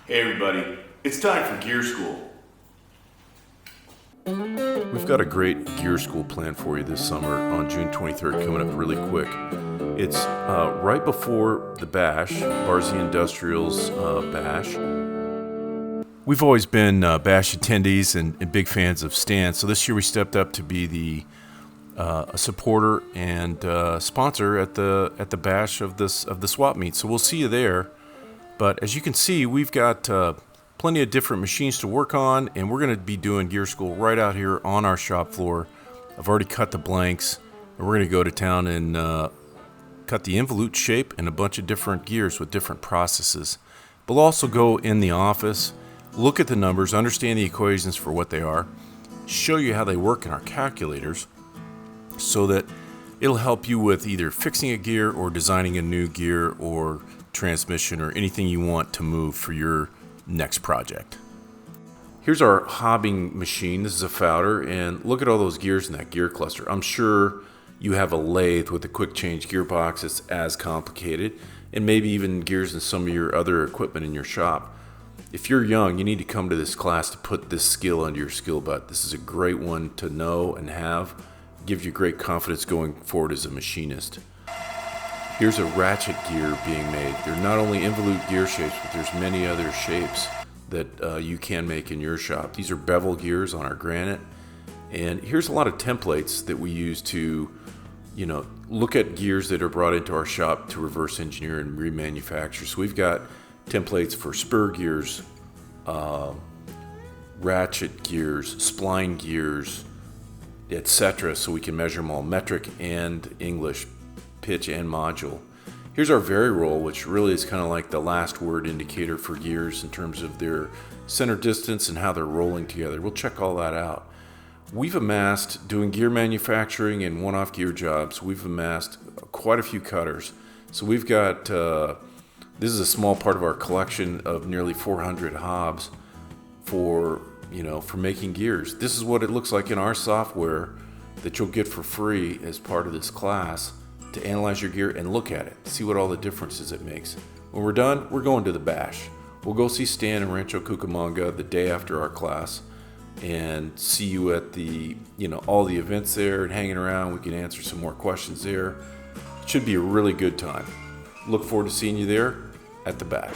Hey everybody, it's time for Gear School. We've got a great gear school plan for you this summer on June 23rd, coming up really quick. It's right before the Bash, Barzy Industrial's Bash. We've always been Bash attendees and big fans of Stan, so this year we stepped up to be a supporter and sponsor at the Bash of the swap meet. So we'll see you there. But as you can see, we've got plenty of different machines to work on, and we're going to be doing gear school right out here on our shop floor. I've already cut the blanks, and we're going to go to town and cut the involute shape and a bunch of different gears with different processes. We'll also go in the office, look at the numbers, understand the equations for what they are, show you how they work in our calculators so that it'll help you with either fixing a gear or designing a new gear or transmission or anything you want to move for your next project. Here's our hobbing machine. This is a Founder, and look at all those gears in that gear cluster. I'm sure you have a lathe with a quick change gearbox that's as complicated, and maybe even gears in some of your other equipment in your shop. If you're young, you need to come to this class to put this skill under your skill belt. This is a great one to know and have. Gives you great confidence going forward as a machinist. Here's a ratchet gear being made. They're not only involute gear shapes, but there's many other shapes that you can make in your shop. These are bevel gears on our granite. And here's a lot of templates that we use to, look at gears that are brought into our shop to reverse engineer and remanufacture. So we've got templates for spur gears, ratchet gears, spline gears, etc. So we can measure them all metric and English, pitch and module. Here's our vari-roll, which really is kind of like the last word indicator for gears in terms of their center distance and how they're rolling together. We'll check all that out. We've amassed, doing gear manufacturing and one-off gear jobs, we've amassed quite a few cutters. So we've got, this is a small part of our collection of nearly 400 hobs for making gears. This is what it looks like in our software that you'll get for free as part of this class, to analyze your gear and look at it, see what all the differences it makes. When we're done, we're going to the Bash. We'll go see Stan in Rancho Cucamonga the day after our class and see you at the, all the events there and hanging around. We can answer some more questions there. It should be a really good time. Look forward to seeing you there at the Bash.